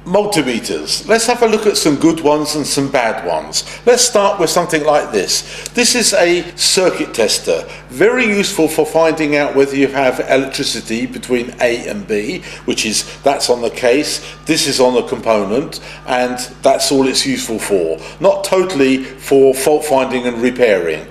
Multimeters. Let's have a look at some good ones and some bad ones. Let's start with something like this. This is a circuit tester, very useful for finding out whether you have electricity between A and B, that's on the case, this is on the component, and that's all it's useful for. Not totally for fault finding and repairing.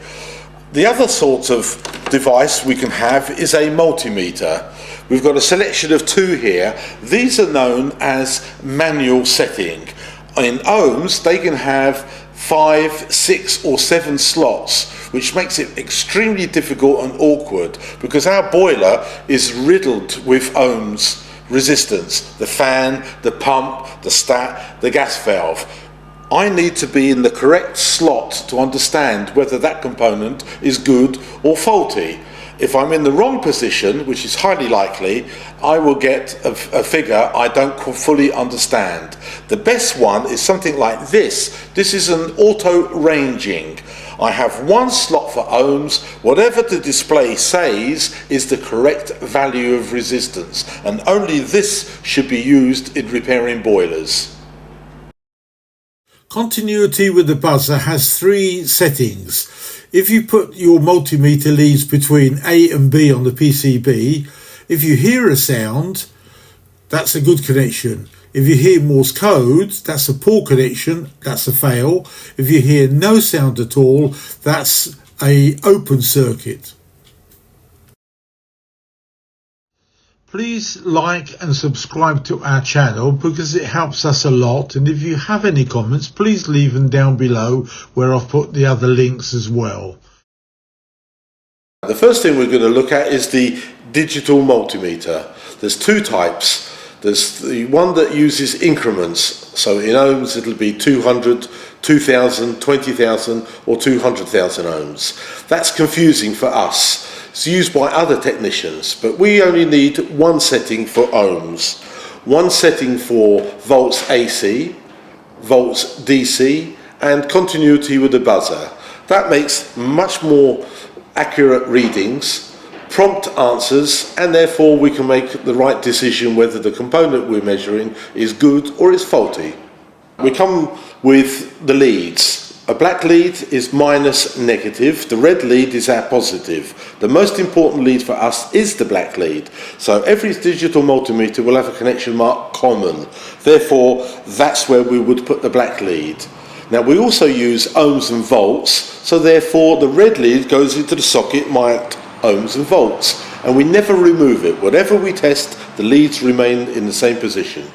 The other sort of device we can have is a multimeter. We've got a selection of two here. These are known as manual setting. In ohms, they can have 5, 6 or 7 slots, which makes it extremely difficult and awkward because our boiler is riddled with ohms resistance. The fan, the pump, the stat, the gas valve. I need to be in the correct slot to understand whether that component is good or faulty. If I'm in the wrong position, which is highly likely, I will get a figure I don't fully understand. The best one is something like this. This is an auto ranging. I have one slot for ohms. Whatever the display says is the correct value of resistance, and only this should be used in repairing boilers. Continuity with the buzzer has 3 settings. If you put your multimeter leads between A and B on the PCB, if you hear a sound, that's a good connection. If you hear Morse code, that's a poor connection, that's a fail. If you hear no sound at all, that's an open circuit. Please like and subscribe to our channel because it helps us a lot, and if you have any comments, please leave them down below where I've put the other links as well. The first thing we're going to look at is the digital multimeter. There's 2 types. There's the one that uses increments, so in ohms it'll be 200, 2000, 20,000 or 200,000 ohms. That's confusing for us. It's used by other technicians, but we only need one setting for ohms, one setting for volts AC, volts DC, and continuity with the buzzer. That makes much more accurate readings, prompt answers, and therefore we can make the right decision whether the component we're measuring is good or is faulty. We come with the leads. A black lead is minus negative, the red lead is our positive. The most important lead for us is the black lead. So every digital multimeter will have a connection marked common. Therefore, that's where we would put the black lead. Now we also use ohms and volts, so therefore the red lead goes into the socket marked ohms and volts. And we never remove it. Whatever we test, the leads remain in the same position.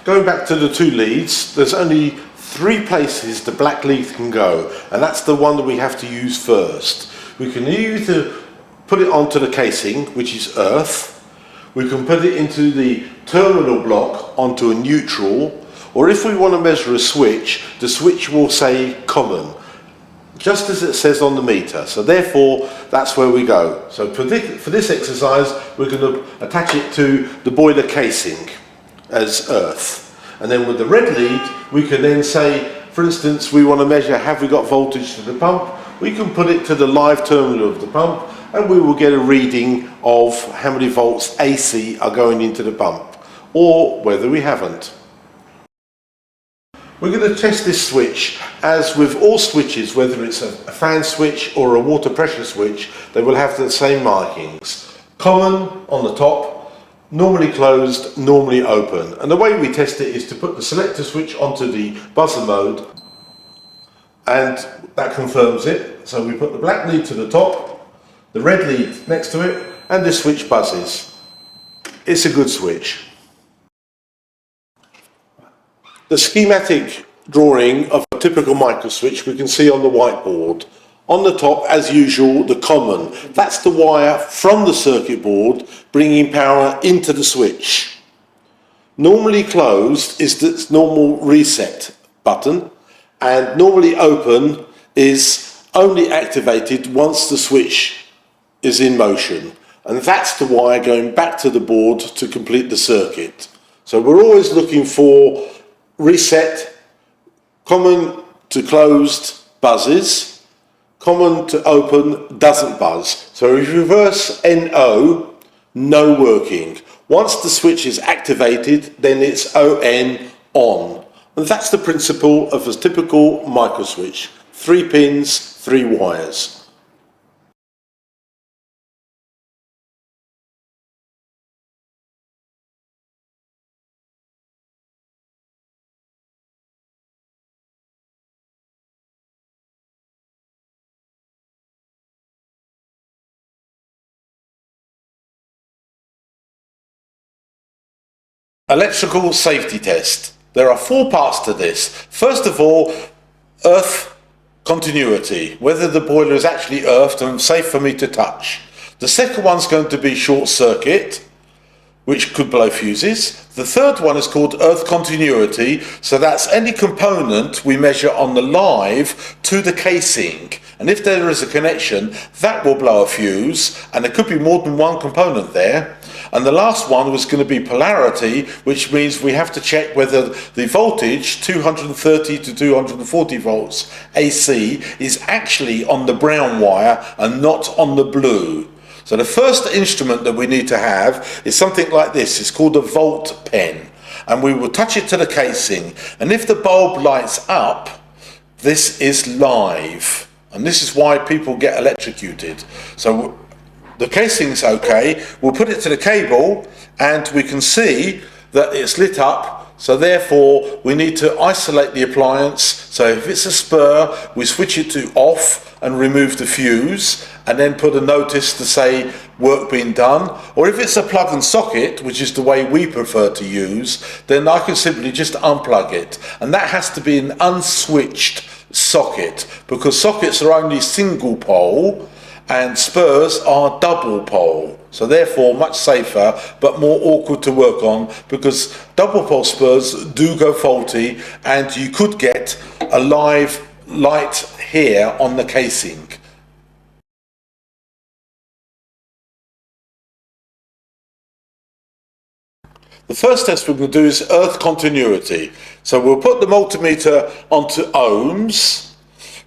Going back to the 2 leads, there's only 3 places the black lead can go, and that's the one that we have to use first. We can either put it onto the casing, which is earth, we can put it into the terminal block onto a neutral, or if we want to measure a switch, the switch will say common, just as it says on the meter. So therefore, that's where we go. So for this exercise, we're going to attach it to the boiler casing as earth. And then with the red lead, we can then say, for instance, we want to measure, have we got voltage to the pump? We can put it to the live terminal of the pump, and we will get a reading of how many volts AC are going into the pump, or whether we haven't. We're going to test this switch. As with all switches, whether it's a fan switch or a water pressure switch, they will have the same markings. Common on the top, normally closed, normally open. And the way we test it is to put the selector switch onto the buzzer mode, and that confirms it. So we put the black lead to the top, the red lead next to it, and this switch buzzes. It's a good switch. The schematic drawing of a typical micro switch we can see on the whiteboard. On the top, as usual, the common. That's the wire from the circuit board bringing power into the switch. Normally closed is the normal reset button, and normally open is only activated once the switch is in motion. And that's the wire going back to the board to complete the circuit. So we're always looking for reset, common to closed buzzes, common to open doesn't buzz. So if you reverse NO, no working. Once the switch is activated, then it's on. And that's the principle of a typical micro switch. 3 pins, 3 wires. Electrical safety test. There are 4 parts to this. First of all, earth continuity, whether the boiler is actually earthed and safe for me to touch. The second one's going to be short circuit, which could blow fuses. The third one is called earth continuity, so that's any component we measure on the live to the casing. And if there is a connection, that will blow a fuse, and there could be more than one component there. And the last one was going to be polarity, which means we have to check whether the voltage, 230 to 240 volts AC, is actually on the brown wire and not on the blue. So the first instrument that we need to have is something like this. It's called a volt pen, and we will touch it to the casing, and if the bulb lights up, this is live, and this is why people get electrocuted. So the casing's okay, we'll put it to the cable and we can see that it's lit up, so therefore we need to isolate the appliance. So if it's a spur, we switch it to off and remove the fuse, and then put a notice to say work being done. Or if it's a plug and socket, which is the way we prefer to use, then I can simply just unplug it, and that has to be an unswitched socket, because sockets are only single pole and spurs are double pole, so therefore much safer but more awkward to work on, because double pole spurs do go faulty and you could get a live light here on the casing. The first test we're going to do is earth continuity. So we'll put the multimeter onto ohms,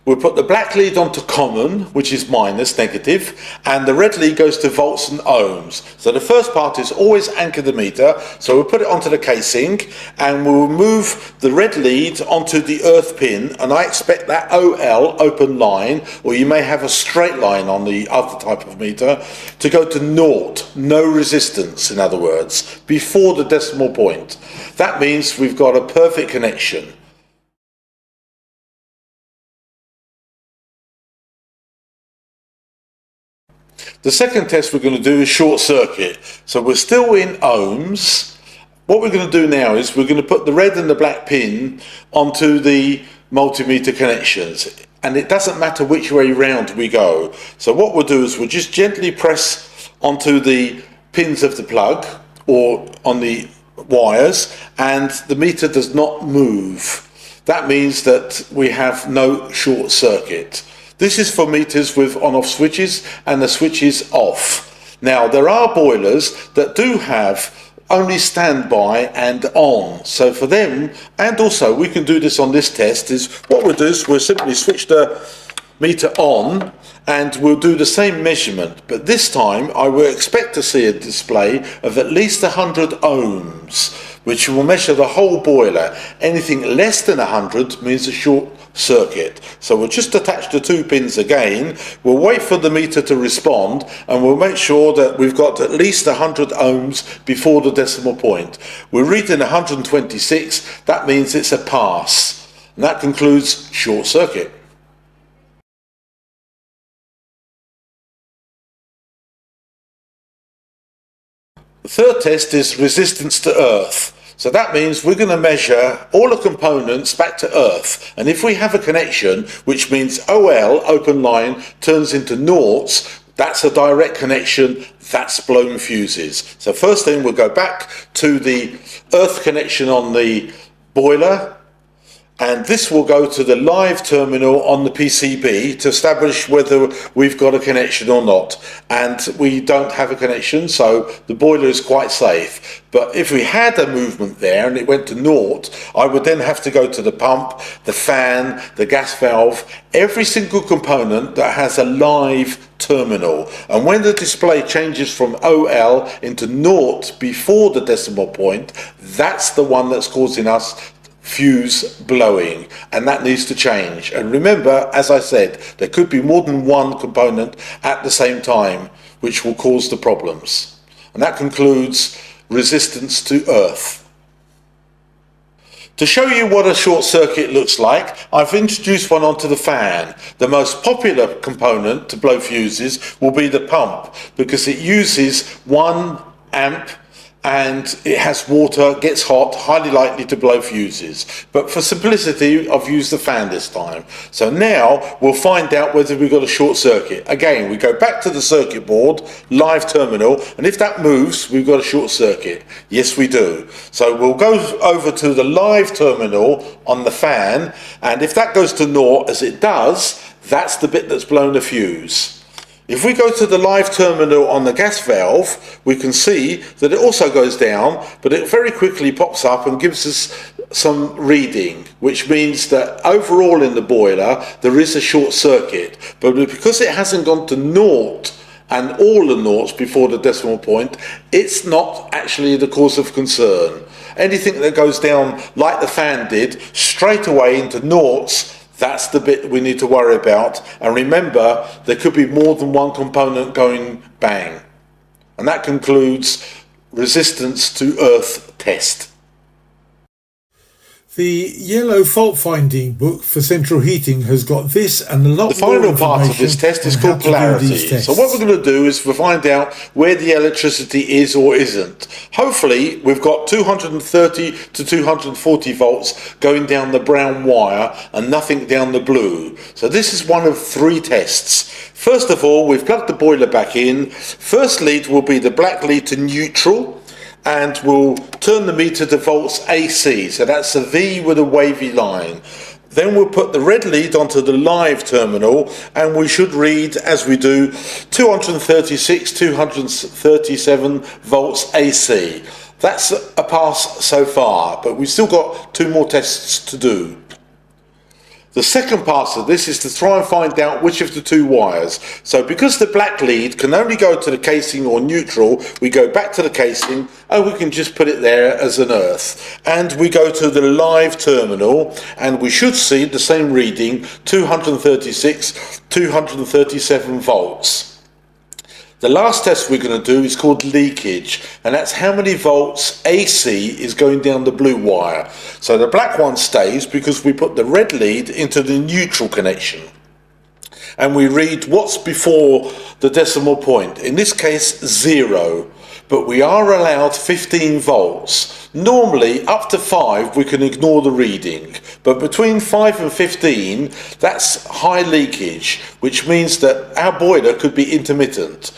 we'll put the black lead onto common, which is minus, negative, and the red lead goes to volts and ohms. So the first part is always anchor the meter, so we'll put it onto the casing, and we'll move the red lead onto the earth pin, and I expect that OL, open line, or you may have a straight line on the other type of meter, to go to naught, no resistance in other words, before the decimal point. That means we've got a perfect connection. The second test we're going to do is short circuit. So we're still in ohms. What we're going to do now is we're going to put the red and the black pin onto the multimeter connections, and it doesn't matter which way round we go. So what we'll do is we'll just gently press onto the pins of the plug or on the wires, and the meter does not move. That means that we have no short circuit. This is for meters with on-off switches, and the switch is off. Now there are boilers that do have only standby and on, so for them, and also we can do this on this test, is what we'll do is we'll simply switch the meter on and we'll do the same measurement, but this time I will expect to see a display of at least 100 ohms, which will measure the whole boiler. Anything less than 100 means a short circuit. So we'll just attach the 2 pins again, we'll wait for the meter to respond, and we'll make sure that we've got at least 100 ohms before the decimal point. We're reading 126, that means it's a pass. And that concludes short circuit. The third test is resistance to earth. So that means we're going to measure all the components back to earth, and if we have a connection, which means OL, open line, turns into noughts, that's a direct connection, that's blown fuses. So first thing, we'll go back to the earth connection on the boiler, And this will go to the live terminal on the PCB to establish whether we've got a connection or not. And we don't have a connection, so the boiler is quite safe. But if we had a movement there and it went to naught, I would then have to go to the pump, the fan, the gas valve, every single component that has a live terminal. And when the display changes from OL into naught before the decimal point, that's the one that's causing us fuse blowing, and that needs to change. And remember, as I said, there could be more than one component at the same time which will cause the problems. And that concludes resistance to earth. To show you what a short circuit looks like, I've introduced one onto the fan. The most popular component to blow fuses will be the pump, because it uses 1 amp and it has water, gets hot, highly likely to blow fuses. But for simplicity, I've used the fan this time. So now we'll find out whether we've got a short circuit. Again, we go back to the circuit board, live terminal, and if that moves, we've got a short circuit. Yes, we do. So we'll go over to the live terminal on the fan, and if that goes to naught, as it does, that's the bit that's blown a fuse. If we go to the live terminal on the gas valve, we can see that it also goes down, but it very quickly pops up and gives us some reading, which means that overall in the boiler there is a short circuit. But because it hasn't gone to naught and all the noughts before the decimal point, it's not actually the cause of concern. Anything that goes down like the fan did, straight away into noughts, that's the bit we need to worry about. And remember, there could be more than one component going bang. And that concludes resistance to earth test. The yellow fault finding book for central heating has got this and a lot more information. The final part of this test is called Polarity. So what we're going to do is we'll find out where the electricity is or isn't. Hopefully we've got 230 to 240 volts going down the brown wire and nothing down the blue. So this is one of 3 tests. First of all, we've plugged the boiler back in. First lead will be the black lead to neutral, and we'll turn the meter to volts AC, so that's a V with a wavy line. Then we'll put the red lead onto the live terminal, and we should read, as we do, 236, 237 volts AC. That's a pass so far, but we've still got 2 more tests to do. The second part of this is to try and find out which of the 2 wires. So because the black lead can only go to the casing or neutral, we go back to the casing and we can just put it there as an earth. And we go to the live terminal and we should see the same reading, 236, 237 volts. The last test we're going to do is called leakage, and that's how many volts AC is going down the blue wire. So the black one stays because we put the red lead into the neutral connection. And we read what's before the decimal point, in this case 0, but we are allowed 15 volts. Normally up to 5 we can ignore the reading, but between 5 and 15 that's high leakage, which means that our boiler could be intermittent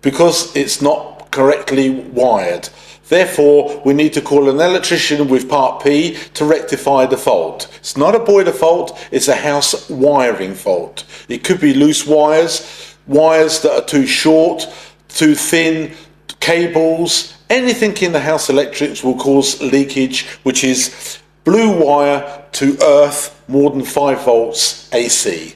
because it's not correctly wired. Therefore, we need to call an electrician with part P to rectify the fault. It's not a boiler fault, it's a house wiring fault. It could be loose wires, wires that are too short, too thin, cables, anything in the house electrics will cause leakage, which is blue wire to earth more than 5 volts AC.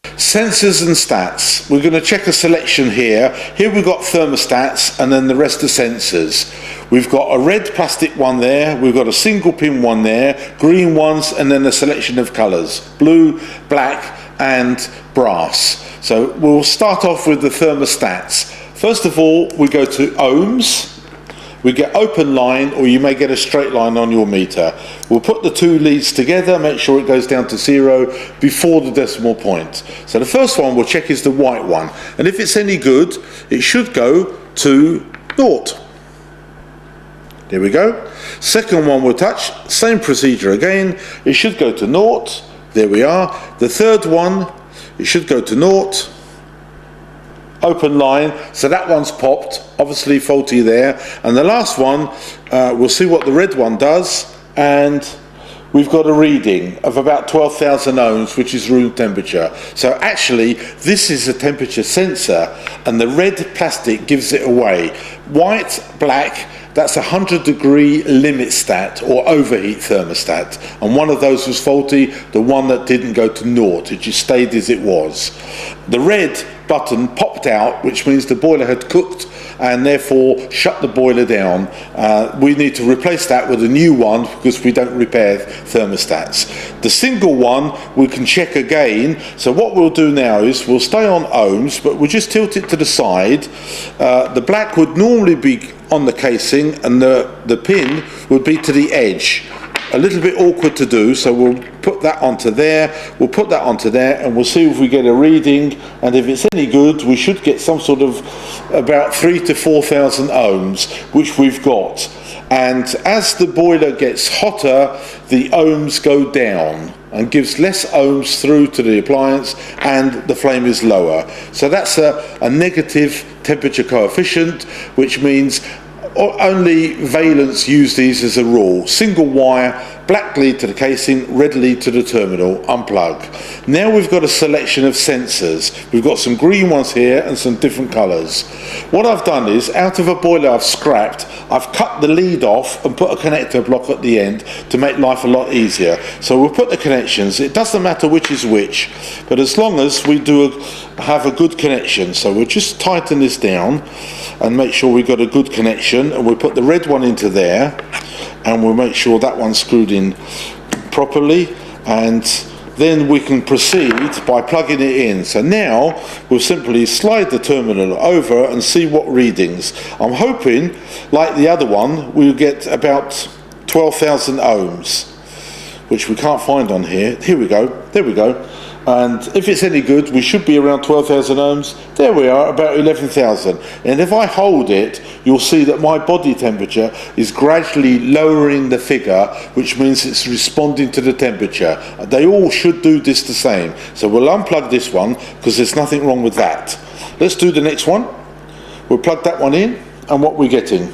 Sensors and stats. We're going to check a selection here. Here we've got thermostats and then the rest are sensors. We've got a red plastic one there, we've got a single pin one there, green ones, and then a selection of colours, blue, black and brass. So we'll start off with the thermostats. First of all, we go to ohms. We get open line, or you may get a straight line on your meter. We'll put the 2 leads together, make sure it goes down to 0 before the decimal point. So the first one we'll check is the white one, and if it's any good, it should go to naught. There we go. Second one we'll touch, same procedure again, it should go to naught. There we are. The third one, it should go to naught. Open line, so that one's popped, obviously faulty there. And the last one, we'll see what the red one does, and we've got a reading of about 12,000 ohms, which is room temperature. So actually, this is a temperature sensor, and the red plastic gives it away. White, black, that's a 100-degree limit stat or overheat thermostat, and one of those was faulty, the one that didn't go to naught, it just stayed as it was. The red button popped out, which means the boiler had cooked and therefore shut the boiler down. We need to replace that with a new one because we don't repair thermostats. The single one we can check again, so what we'll do now is we'll stay on ohms, but we'll just tilt it to the side. The black would normally be on the casing and the pin would be to the edge. A little bit awkward to do, so we'll put that onto there, we'll put that onto there, and we'll see if we get a reading, and if it's any good we should get some sort of about 3,000 to 4,000 ohms, which we've got. And as the boiler gets hotter, the ohms go down and gives less ohms through to the appliance, and the flame is lower. So that's a negative temperature coefficient, which means only valence use these as a rule. Single wire, black lead to the casing, red lead to the terminal, unplug. Now we've got a selection of sensors. We've got some green ones here and some different colours. What I've done is, out of a boiler I've scrapped, I've cut the lead off and put a connector block at the end to make life a lot easier. So we'll put the connections. It doesn't matter which is which, but as long as we have a good connection. So we'll just tighten this down and make sure we've got a good connection, and we'll put the red one into there, and we'll make sure that one's screwed in properly, and then we can proceed by plugging it in. So now we'll simply slide the terminal over and see what readings. I'm hoping, like the other one, we'll get about 12,000 ohms, which we can't find on here. Here we go, there we go. And if it's any good, we should be around 12,000 ohms. There we are, about 11,000. And if I hold it, you'll see that my body temperature is gradually lowering the figure, which means it's responding to the temperature. They all should do this the same. So we'll unplug this one, because there's nothing wrong with that. Let's do the next one. We'll plug that one in, and what we're getting.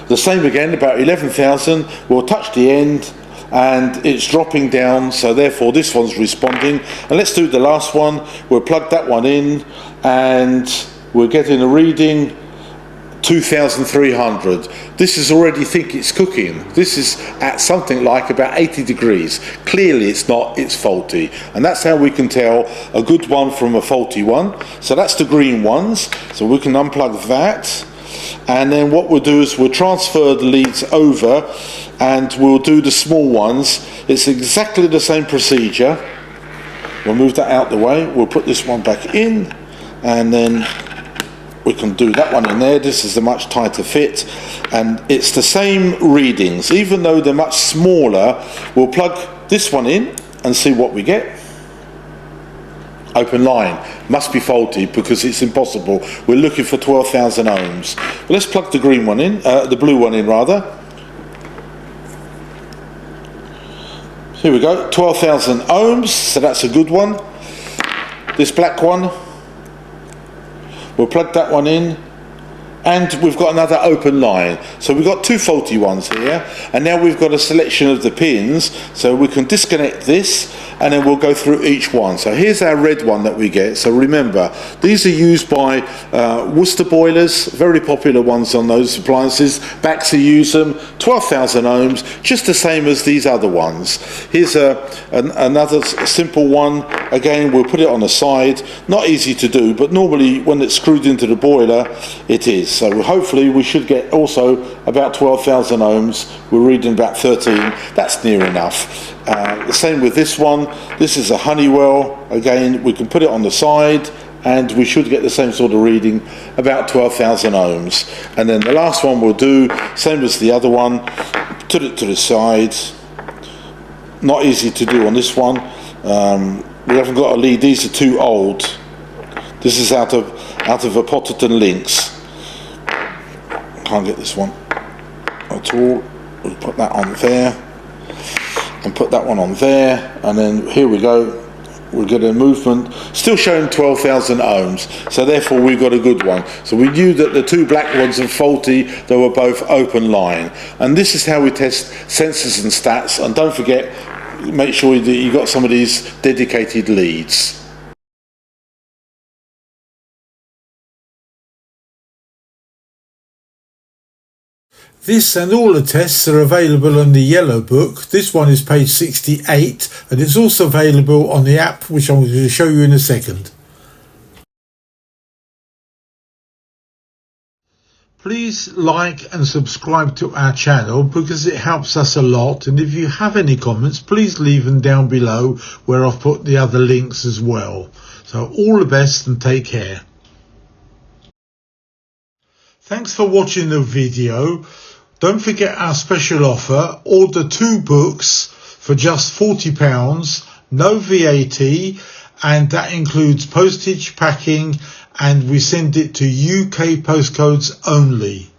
The same again, about 11,000. We'll touch the end, and it's dropping down, so therefore this one's responding. And let's do the last one. We'll plug that one in, and we're getting a reading 2,300. This is already think it's cooking. This is at something like about 80 degrees. Clearly it's not, it's faulty. And that's how we can tell a good one from a faulty one. So that's the green ones. So we can unplug that. And then what we'll do is we'll transfer the leads over, and we'll do the small ones. It's exactly the same procedure. We'll move that out the way. We'll put this one back in, and then we can do that one in there. This is a much tighter fit, and it's the same readings. Even though they're much smaller, we'll plug this one in and see what we get. Open line, must be faulty because it's impossible. We're looking for 12,000 ohms. But let's plug the green one in, the blue one in rather. Here we go, 12,000 ohms, so that's a good one. This black one, we'll plug that one in, and we've got another open line. So we've got two faulty ones here, and now we've got a selection of the pins, so we can disconnect this, and then we'll go through each one. So here's our red one that we get. So remember, these are used by Worcester boilers, very popular ones on those appliances. Baxter use them, 12,000 ohms, just the same as these other ones. Here's another simple one. Again, we'll put it on the side. Not easy to do, but normally when it's screwed into the boiler, it is. So hopefully we should get also about 12,000 ohms. We're reading about 13. That's near enough. The same with this one. This is a Honeywell. Again, we can put it on the side, and we should get the same sort of reading, about 12,000 ohms. And then the last one we'll do, same as the other one, put it to the side. Not easy to do on this one. We haven't got a lead. These are too old. This is out of a Potterton Lynx. Can't get this one at all. We'll put that on there. and put that one on there, and then here we go. We'll get a movement, still showing 12,000 ohms, so therefore we've got a good one. So we knew that the two black ones are faulty, they were both open line. And this is how we test sensors and stats, and don't forget, make sure that you've got some of these dedicated leads. This and all the tests are available on the yellow book. This one is page 68, and it's also available on the app, which I'm going to show you in a second. Please like and subscribe to our channel because it helps us a lot, and if you have any comments, please leave them down below where I've put the other links as well. So all the best and take care. Thanks for watching the video. Don't forget our special offer. Order 2 books for just £40, no VAT, and that includes postage, packing, and we send it to UK postcodes only.